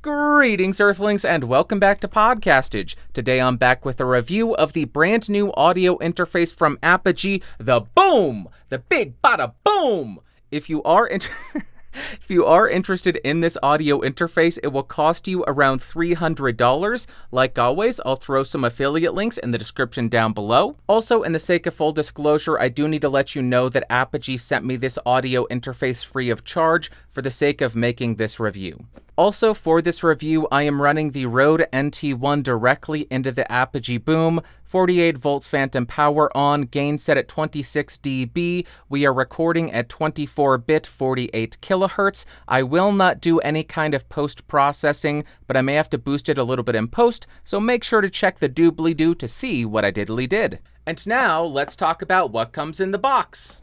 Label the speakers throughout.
Speaker 1: Greetings, Earthlings, and welcome back to Podcastage. Today I'm back with a review of the brand new audio interface from Apogee, the Boom! The big bada boom! If you are interested in this audio interface, it will cost you around $300. Like always, I'll throw some affiliate links in the description down below. Also, in the sake of full disclosure, I do need to let you know that Apogee sent me this audio interface free of charge for the sake of making this review. Also, for this review, I am running the Rode NT1 directly into the Apogee Boom, 48 volts phantom power on, gain set at 26 dB. We are recording at 24-bit 48 kilohertz. I will not do any kind of post-processing, but I may have to boost it a little bit in post, so make sure to check the doobly-doo to see what I diddly did. And now, let's talk about what comes in the box.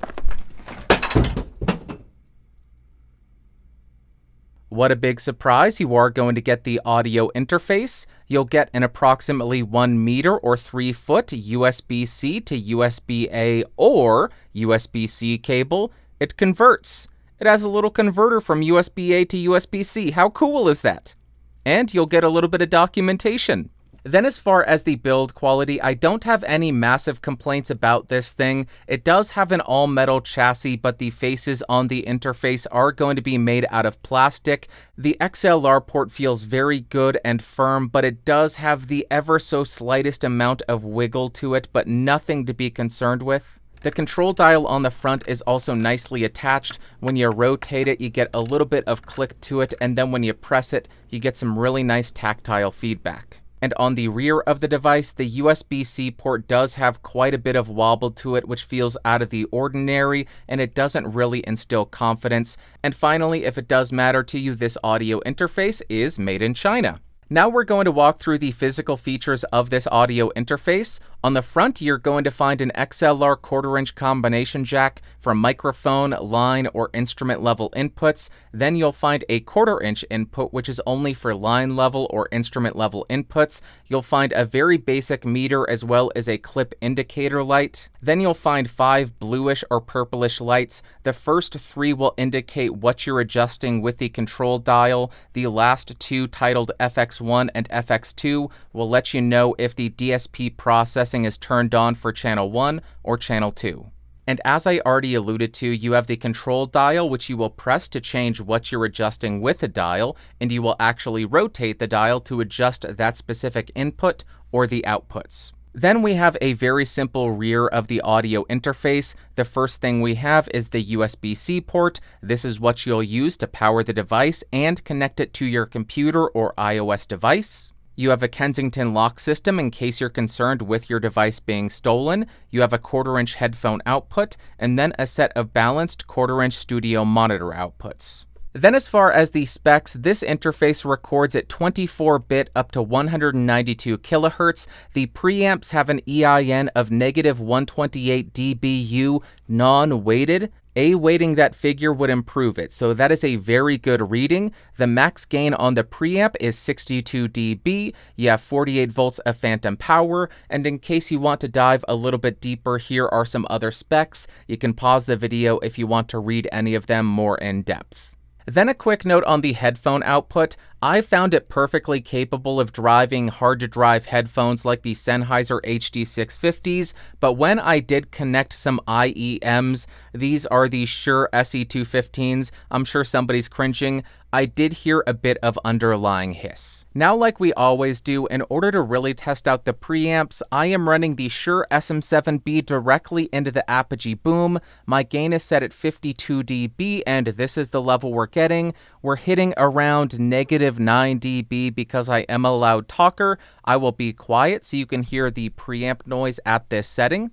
Speaker 1: What a big surprise, you are going to get the audio interface. You'll get an approximately 1 meter or 3 foot USB-C to USB-A or USB-C cable. It converts. It has a little converter from USB-A to USB-C. How cool is that? And you'll get a little bit of documentation. Then as far as the build quality, I don't have any massive complaints about this thing. It does have an all-metal chassis, but the faces on the interface are going to be made out of plastic. The XLR port feels very good and firm, but it does have the ever so slightest amount of wiggle to it, but nothing to be concerned with. The control dial on the front is also nicely attached. When you rotate it, you get a little bit of click to it, and then when you press it, you get some really nice tactile feedback. And on the rear of the device, the USB-C port does have quite a bit of wobble to it, which feels out of the ordinary, and it doesn't really instill confidence. And finally, if it does matter to you, this audio interface is made in China. Now we're going to walk through the physical features of this audio interface. On the front, you're going to find an XLR 1/4-inch combination jack for microphone, line, or instrument level inputs. Then you'll find a 1/4-inch input, which is only for line level or instrument level inputs. You'll find a very basic meter as well as a clip indicator light. Then you'll find 5 bluish or purplish lights. The first 3 will indicate what you're adjusting with the control dial. The last 2, titled FX1 and FX2, will let you know if the DSP processing is turned on for channel 1 or channel 2. And as I already alluded to, you have the control dial, which you will press to change what you're adjusting with the dial, and you will actually rotate the dial to adjust that specific input or the outputs. Then we have a very simple rear of the audio interface. The first thing we have is the USB-C port. This is what you'll use to power the device and connect it to your computer or iOS device. You have a Kensington lock system in case you're concerned with your device being stolen. You have a 1/4-inch headphone output, and then a set of balanced 1/4-inch studio monitor outputs. Then as far as the specs, this interface records at 24-bit up to 192 kilohertz. The preamps have an EIN of -128 dBu non-weighted. A-weighting that figure would improve it, so that is a very good reading. The max gain on the preamp is 62 dB, you have 48 volts of phantom power, and in case you want to dive a little bit deeper, here are some other specs. You can pause the video if you want to read any of them more in depth. Then a quick note on the headphone output. I found it perfectly capable of driving hard-to-drive headphones like the Sennheiser HD650s, but when I did connect some IEMs, these are the Shure SE215s, I'm sure somebody's cringing, I did hear a bit of underlying hiss. Now, like we always do, in order to really test out the preamps, I am running the Shure SM7B directly into the Apogee Boom. My gain is set at 52 dB, and this is the level we're getting. We're hitting around -9 dB because I am a loud talker. I will be quiet so you can hear the preamp noise at this setting.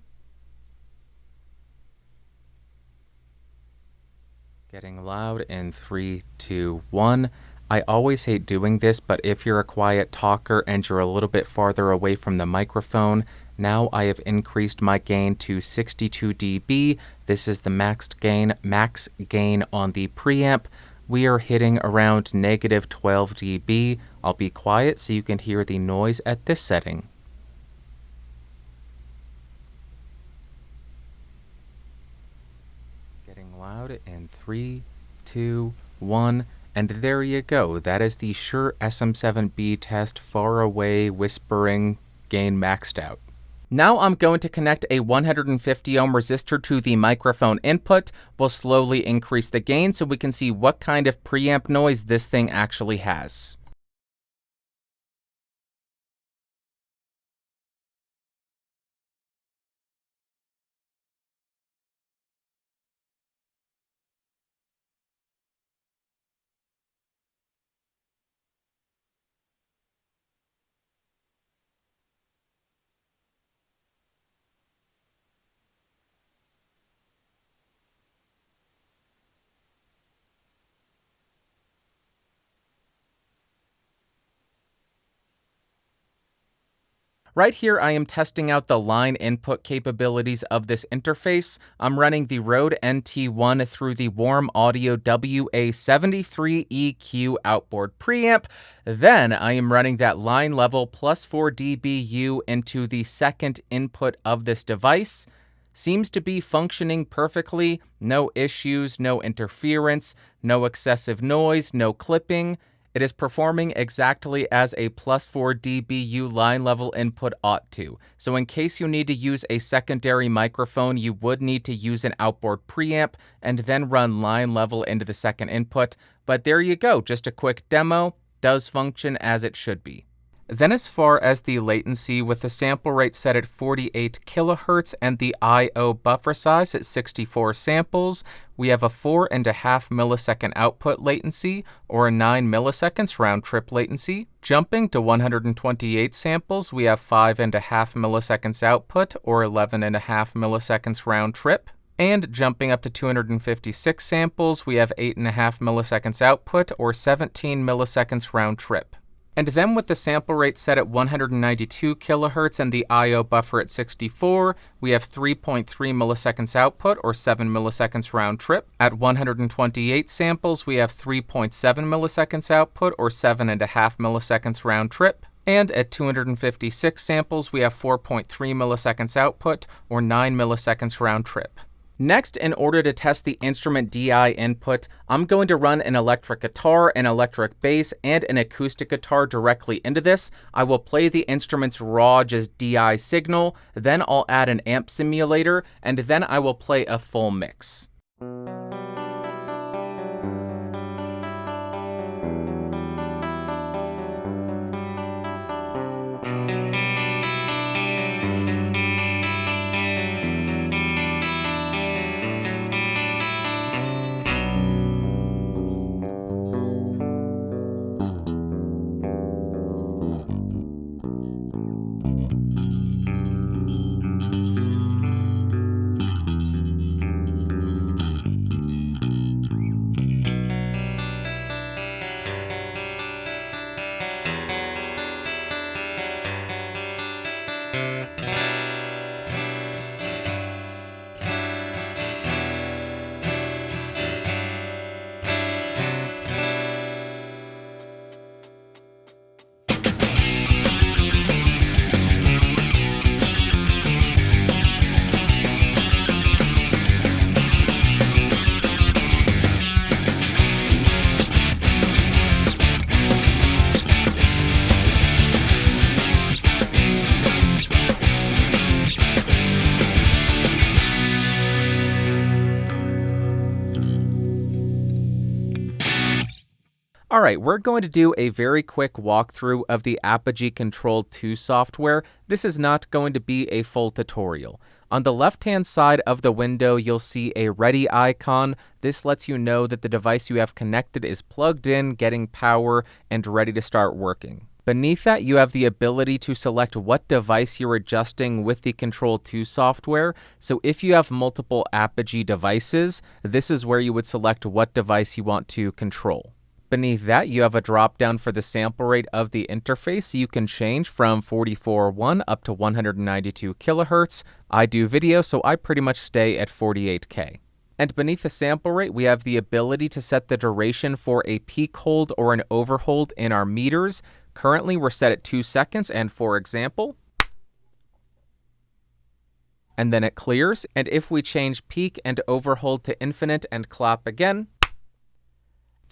Speaker 1: Getting loud in 3, 2, 1. I always hate doing this, but if you're a quiet talker and you're a little bit farther away from the microphone, now I have increased my gain to 62 dB. This is the max gain on the preamp. We are hitting around -12 dB. I'll be quiet so you can hear the noise at this setting. Getting loud in 3, 2, 1. And there you go, that is the Shure SM7B test, far away, whispering, gain maxed out. Now I'm going to connect a 150 ohm resistor to the microphone input. We'll slowly increase the gain so we can see what kind of preamp noise this thing actually has. Right here, I am testing out the line input capabilities of this interface. I'm running the Rode NT1 through the Warm Audio WA73 EQ outboard preamp. Then I am running that line level plus 4 dBu into the second input of this device. Seems to be functioning perfectly, no issues, no interference, no excessive noise, no clipping. It is performing exactly as a plus 4 dBu line level input ought to. So in case you need to use a secondary microphone, you would need to use an outboard preamp and then run line level into the second input. But there you go, just a quick demo. Does function as it should be. Then as far as the latency, with the sample rate set at 48 kilohertz and the I/O buffer size at 64 samples, we have a 4.5 millisecond output latency, or a 9 milliseconds round-trip latency. Jumping to 128 samples, we have 5.5 milliseconds output, or 11.5 milliseconds round-trip. And jumping up to 256 samples, we have 8.5 milliseconds output, or 17 milliseconds round-trip. And then with the sample rate set at 192 kilohertz and the I/O buffer at 64, we have 3.3 milliseconds output, or 7 milliseconds round trip. At 128 samples, we have 3.7 milliseconds output, or 7.5 milliseconds round trip. And at 256 samples, we have 4.3 milliseconds output, or 9 milliseconds round trip. Next, in order to test the instrument DI input, I'm going to run an electric guitar, an electric bass, and an acoustic guitar directly into this. I will play the instrument's raw, just DI signal, then I'll add an amp simulator, and then I will play a full mix. Alright, we're going to do a very quick walkthrough of the Apogee Control 2 software. This is not going to be a full tutorial. On the left-hand side of the window, you'll see a ready icon. This lets you know that the device you have connected is plugged in, getting power, and ready to start working. Beneath that, you have the ability to select what device you're adjusting with the Control 2 software. So if you have multiple Apogee devices, this is where you would select what device you want to control. Beneath that, you have a drop-down for the sample rate of the interface. You can change from 44.1 up to 192 kilohertz. I do video, so I pretty much stay at 48K. And beneath the sample rate, we have the ability to set the duration for a peak hold or an overhold in our meters. Currently, we're set at 2 seconds, and for example, and then it clears. And if we change peak and overhold to infinite and clap again,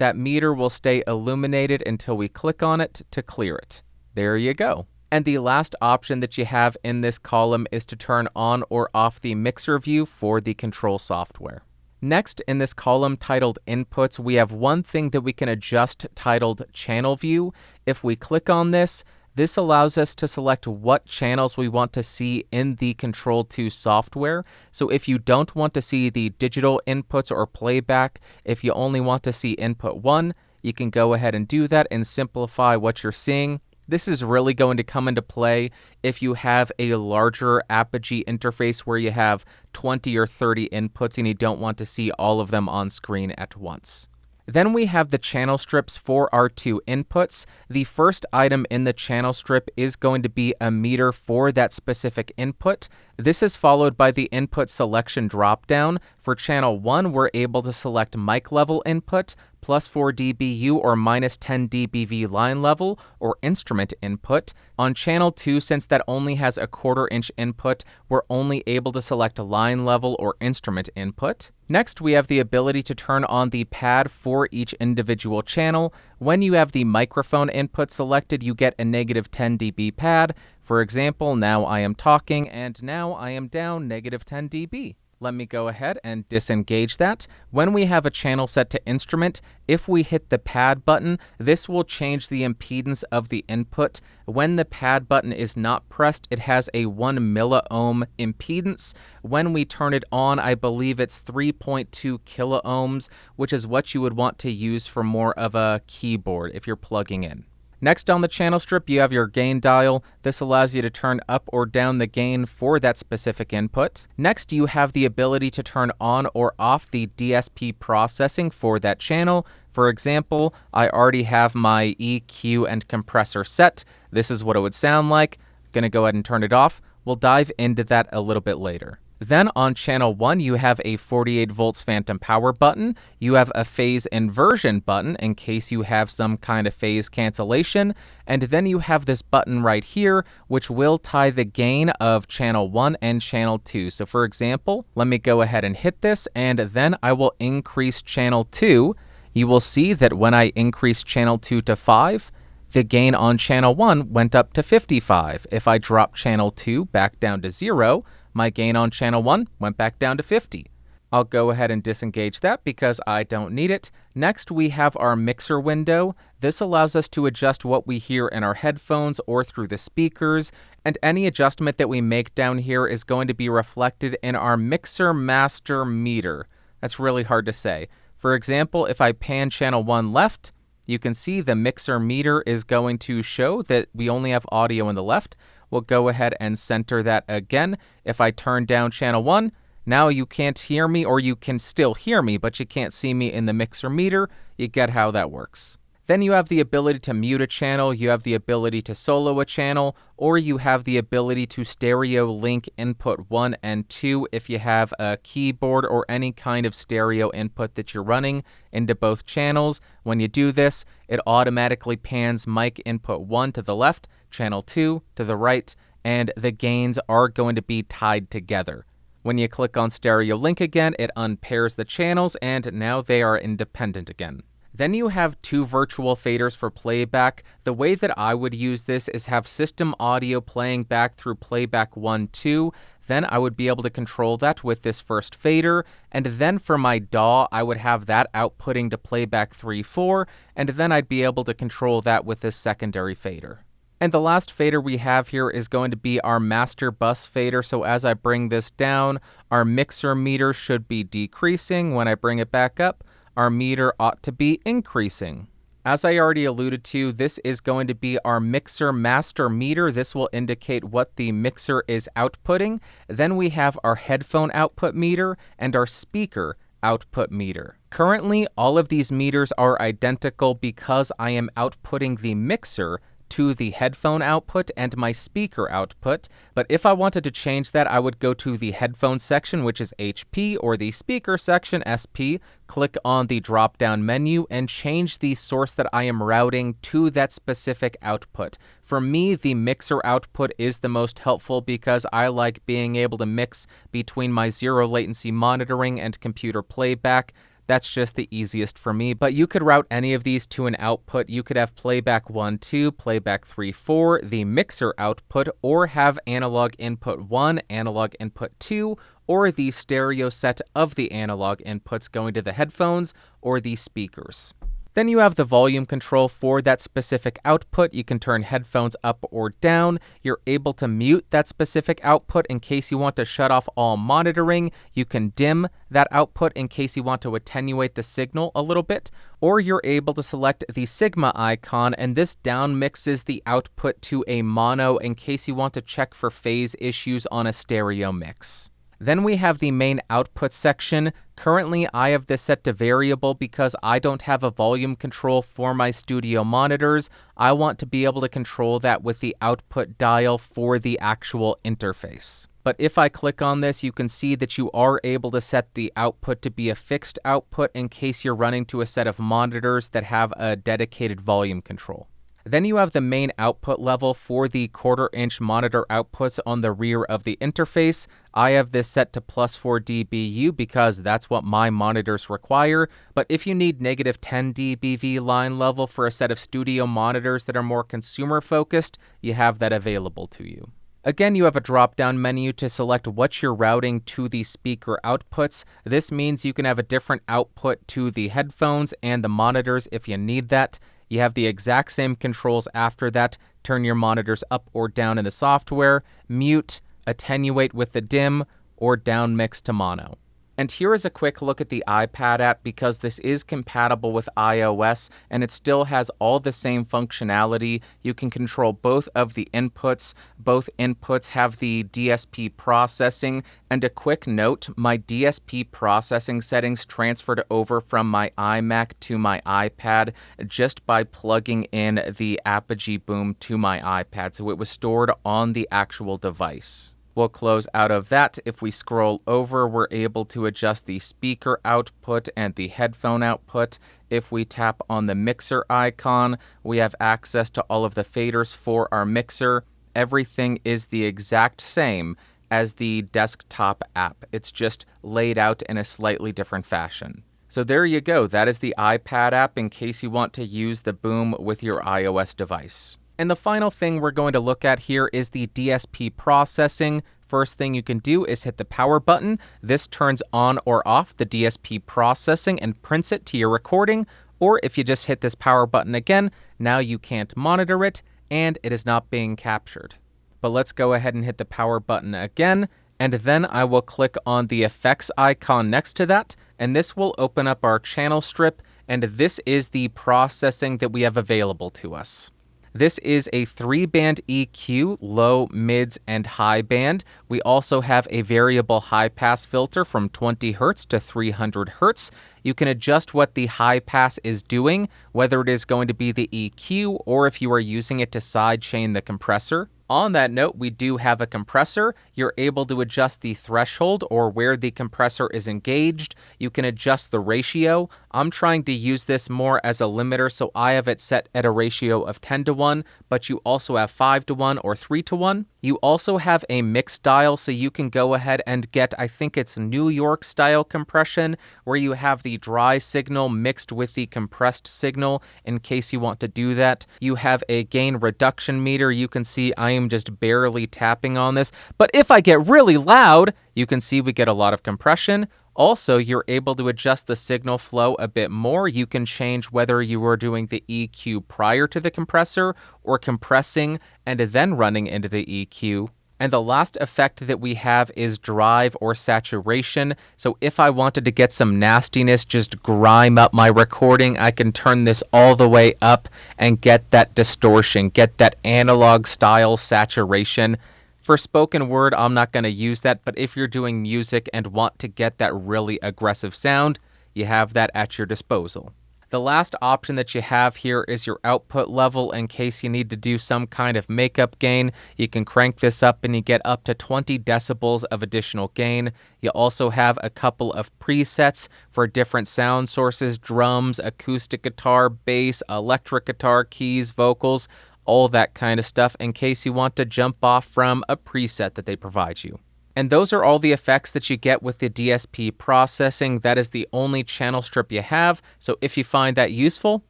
Speaker 1: that meter will stay illuminated until we click on it to clear it. There you go. And the last option that you have in this column is to turn on or off the mixer view for the control software. Next, in this column titled Inputs, we have one thing that we can adjust titled Channel View. If we click on this, this allows us to select what channels we want to see in the Control 2 software. So if you don't want to see the digital inputs or playback, if you only want to see input 1, you can go ahead and do that and simplify what you're seeing. This is really going to come into play if you have a larger Apogee interface where you have 20 or 30 inputs and you don't want to see all of them on screen at once. Then we have the channel strips for our two inputs. The first item in the channel strip is going to be a meter for that specific input. This is followed by the input selection dropdown. For channel 1, we're able to select mic level input, plus 4 dBu or minus 10 dBV line level, or instrument input. On channel 2, since that only has a 1/4 inch input, we're only able to select line level or instrument input. Next, we have the ability to turn on the pad for each individual channel. When you have the microphone input selected, you get a negative 10 dB pad. For example, now I am talking and now I am down negative 10 dB. Let me go ahead and disengage that. When we have a channel set to instrument, if we hit the pad button, this will change the impedance of the input. When the pad button is not pressed, it has a 1 milliohm impedance. When we turn it on, I believe it's 3.2 kiloohms, which is what you would want to use for more of a keyboard if you're plugging in. Next on the channel strip, you have your gain dial. This allows you to turn up or down the gain for that specific input. Next, you have the ability to turn on or off the DSP processing for that channel. For example, I already have my EQ and compressor set. This is what it would sound like. I'm going to go ahead and turn it off. We'll dive into that a little bit later. Then on channel 1, you have a 48 volts phantom power button. You have a phase inversion button in case you have some kind of phase cancellation. And then you have this button right here, which will tie the gain of channel 1 and channel 2. So for example, let me go ahead and hit this, and then I will increase channel 2. You will see that when I increase channel 2 to 5, the gain on channel 1 went up to 55. If I drop channel 2 back down to 0, my gain on channel 1 went back down to 50. I'll go ahead and disengage that because I don't need it. Next, we have our mixer window. This allows us to adjust what we hear in our headphones or through the speakers, and any adjustment that we make down here is going to be reflected in our mixer master meter. That's really hard to say. For example, if I pan channel 1 left, you can see the mixer meter is going to show that we only have audio in the left. We'll go ahead and center that again. If I turn down channel 1, now you can't hear me, or you can still hear me, but you can't see me in the mixer meter. You get how that works. Then you have the ability to mute a channel, you have the ability to solo a channel, or you have the ability to stereo link input 1 and 2 if you have a keyboard or any kind of stereo input that you're running into both channels. When you do this, it automatically pans mic input 1 to the left, channel 2 to the right, and the gains are going to be tied together. When you click on stereo link again, it unpairs the channels, and now they are independent again. Then you have two virtual faders for playback. The way that I would use this is have system audio playing back through playback 1, 2. Then I would be able to control that with this first fader. And then for my DAW, I would have that outputting to playback 3, 4. And then I'd be able to control that with this secondary fader. And the last fader we have here is going to be our master bus fader. So as I bring this down, our mixer meter should be decreasing. When I bring it back up, our meter ought to be increasing. As I already alluded to, this is going to be our mixer master meter. This will indicate what the mixer is outputting. Then we have our headphone output meter and our speaker output meter. Currently, all of these meters are identical because I am outputting the mixer to the headphone output and my speaker output, but if I wanted to change that, I would go to the headphone section, which is HP, or the speaker section, SP, click on the drop-down menu, and change the source that I am routing to that specific output. For me, the mixer output is the most helpful because I like being able to mix between my zero latency monitoring and computer playback. That's just the easiest for me, but you could route any of these to an output. You could have playback 1, 2, playback 3, 4, the mixer output, or have analog input 1, analog input 2, or the stereo set of the analog inputs going to the headphones or the speakers. Then you have the volume control for that specific output. You can turn headphones up or down. You're able to mute that specific output in case you want to shut off all monitoring. You can dim that output in case you want to attenuate the signal a little bit. Or you're able to select the Sigma icon, and this down mixes the output to a mono in case you want to check for phase issues on a stereo mix. Then we have the main output section. Currently, I have this set to variable because I don't have a volume control for my studio monitors. I want to be able to control that with the output dial for the actual interface. But if I click on this, you can see that you are able to set the output to be a fixed output in case you're running to a set of monitors that have a dedicated volume control. Then you have the main output level for the 1/4-inch monitor outputs on the rear of the interface. I have this set to +4 dBu because that's what my monitors require, but if you need -10 dBV line level for a set of studio monitors that are more consumer focused, you have that available to you. Again, you have a drop-down menu to select what you're routing to the speaker outputs. This means you can have a different output to the headphones and the monitors if you need that. You have the exact same controls after that. Turn your monitors up or down in the software, mute, attenuate with the dim, or down mix to mono. And here is a quick look at the iPad app because this is compatible with iOS and it still has all the same functionality. You can control both of the inputs. Both inputs have the DSP processing. And a quick note, my DSP processing settings transferred over from my iMac to my iPad just by plugging in the Apogee Boom to my iPad. So it was stored on the actual device. We'll close out of that. If we scroll over, we're able to adjust the speaker output and the headphone output. If we tap on the mixer icon, we have access to all of the faders for our mixer. Everything is the exact same as the desktop app. It's just laid out in a slightly different fashion. So there you go. That is the iPad app in case you want to use the Boom with your iOS device. And the final thing we're going to look at here is the DSP processing. First thing you can do is hit the power button. This turns on or off the DSP processing and prints it to your recording. Or if you just hit this power button again, now you can't monitor it and it is not being captured. But let's go ahead and hit the power button again. And then I will click on the effects icon next to that. And this will open up our channel strip. And this is the processing that we have available to us. This is a 3-band EQ, low, mids, and high band. We also have a variable high-pass filter from 20 Hz to 300 Hz. You can adjust what the high pass is doing, whether it is going to be the EQ or if you are using it to sidechain the compressor. On that note, we do have a compressor. You're able to adjust the threshold or where the compressor is engaged. You can adjust the ratio. I'm trying to use this more as a limiter, so I have it set at a ratio of 10:1, but you also have 5:1 or 3:1. You also have a mix dial, so you can go ahead and get, I think it's New York style compression, where you have the dry signal mixed with the compressed signal in case you want to do that. You have a gain reduction meter. You can see I am just barely tapping on this, but if I get really loud, you can see we get a lot of compression. Also, you're able to adjust the signal flow a bit more. You can change whether you are doing the EQ prior to the compressor or compressing and then running into the EQ. And the last effect that we have is drive or saturation. So if I wanted to get some nastiness, just grime up my recording, I can turn this all the way up and get that distortion, get that analog style saturation. For spoken word, I'm not going to use that, but if you're doing music and want to get that really aggressive sound, you have that at your disposal. The last option that you have here is your output level in case you need to do some kind of makeup gain. You can crank this up and you get up to 20 decibels of additional gain. You also have a couple of presets for different sound sources, drums, acoustic guitar, bass, electric guitar, keys, vocals, all that kind of stuff in case you want to jump off from a preset that they provide you. And those are all the effects that you get with the DSP processing. That is the only channel strip you have. So if you find that useful,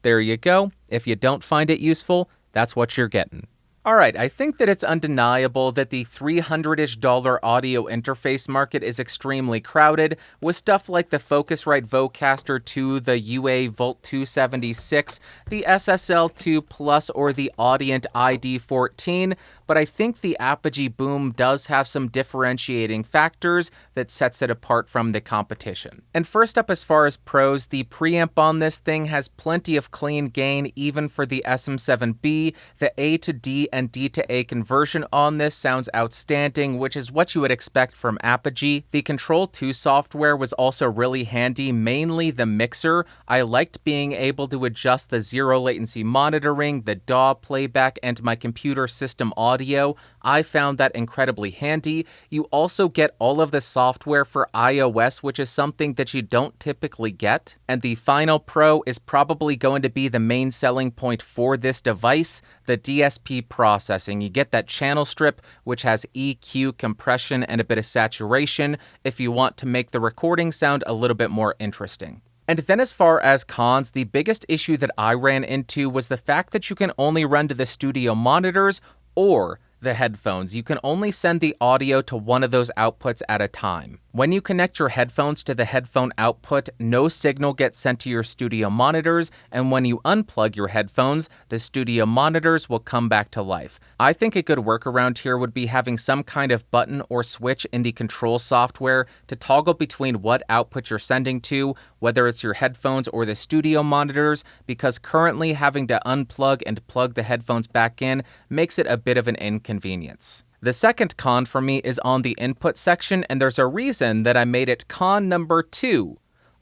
Speaker 1: there you go. If you don't find it useful, that's what you're getting. Alright, I think that it's undeniable that the $300-ish audio interface market is extremely crowded, with stuff like the Focusrite Vocaster 2, the UA Volt 276, the SSL2 Plus, or the Audient ID14, but I think the Apogee Boom does have some differentiating factors that sets it apart from the competition. And first up, as far as pros, the preamp on this thing has plenty of clean gain even for the SM7B. The A to D and D to A conversion on this sounds outstanding, which is what you would expect from Apogee. The Control 2 software was also really handy, mainly the mixer. I liked being able to adjust the zero latency monitoring, the DAW playback, and my computer system audio. I found that incredibly handy. You also get all of the software for iOS, which is something that you don't typically get. And the final pro is probably going to be the main selling point for this device, the DSP processing. You get that channel strip, which has EQ, compression, and a bit of saturation if you want to make the recording sound a little bit more interesting. And then as far as cons, the biggest issue that I ran into was the fact that you can only run to the studio monitors or the headphones. You can only send the audio to one of those outputs at a time. When you connect your headphones to the headphone output, no signal gets sent to your studio monitors, and when you unplug your headphones, the studio monitors will come back to life. I think a good workaround here would be having some kind of button or switch in the control software to toggle between what output you're sending to, whether it's your headphones or the studio monitors, because currently having to unplug and plug the headphones back in makes it a bit of an inconvenience. The second con for me is on the input section, and there's a reason that I made it con number 2.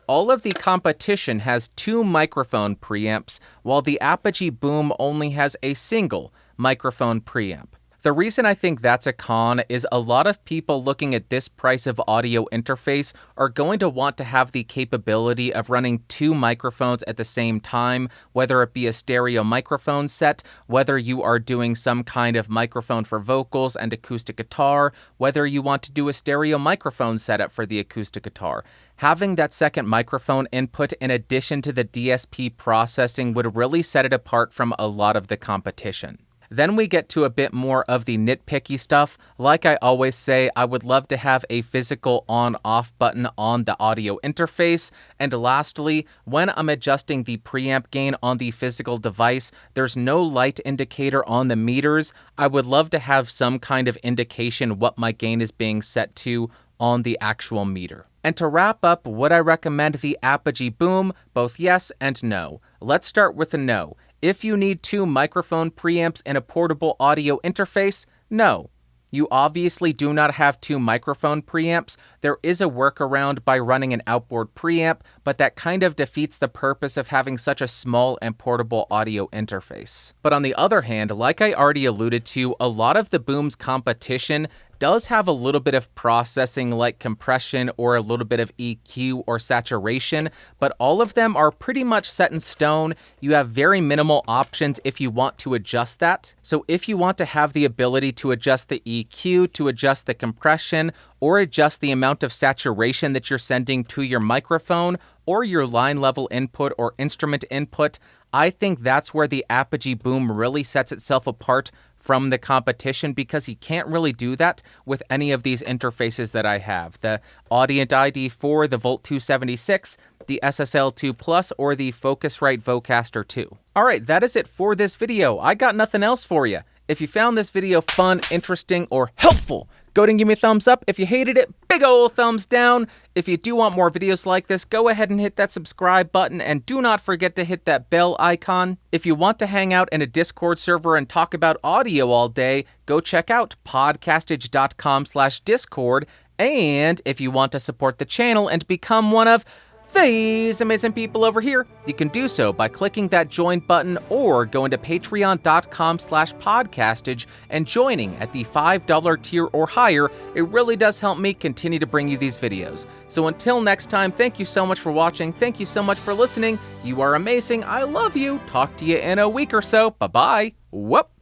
Speaker 1: All of the competition has 2 microphone preamps, while the Apogee Boom only has a single microphone preamp. The reason I think that's a con is a lot of people looking at this price of audio interface are going to want to have the capability of running 2 microphones at the same time, whether it be a stereo microphone set, whether you are doing some kind of microphone for vocals and acoustic guitar, whether you want to do a stereo microphone setup for the acoustic guitar. Having that second microphone input in addition to the DSP processing would really set it apart from a lot of the competition. Then we get to a bit more of the nitpicky stuff. Like I always say, I would love to have a physical on-off button on the audio interface. And lastly, when I'm adjusting the preamp gain on the physical device, there's no light indicator on the meters. I would love to have some kind of indication what my gain is being set to on the actual meter. And to wrap up, would I recommend the Apogee Boom? Both yes and no. Let's start with the no. If you need 2 microphone preamps and a portable audio interface, no. You obviously do not have 2 microphone preamps. There is a workaround by running an outboard preamp, but that kind of defeats the purpose of having such a small and portable audio interface. But on the other hand, like I already alluded to, a lot of the Boom's competition does have a little bit of processing like compression or a little bit of EQ or saturation, but all of them are pretty much set in stone. You have very minimal options if you want to adjust that. So if you want to have the ability to adjust the EQ, to adjust the compression, or adjust the amount of saturation that you're sending to your microphone, or your line level input or instrument input, I think that's where the Apogee Boom really sets itself apart from the competition, because you can't really do that with any of these interfaces that I have. The Audient ID4, the Volt 276, the SSL2 Plus, or the Focusrite Vocaster 2. Alright, that is it for this video. I got nothing else for you. If you found this video fun, interesting, or helpful, go ahead and give me a thumbs up. If you hated it, big ol' thumbs down. If you do want more videos like this, go ahead and hit that subscribe button, and do not forget to hit that bell icon. If you want to hang out in a Discord server and talk about audio all day, go check out podcastage.com/discord. And if you want to support the channel and become one of these amazing people over here, you can do so by clicking that join button or going to patreon.com/podcastage and joining at the $5 tier or higher. It really does help me continue to bring you these videos. So until next time, thank you so much for watching. Thank you so much for listening. You are amazing. I love you. Talk to you in a week or so. Bye-bye. Whoop.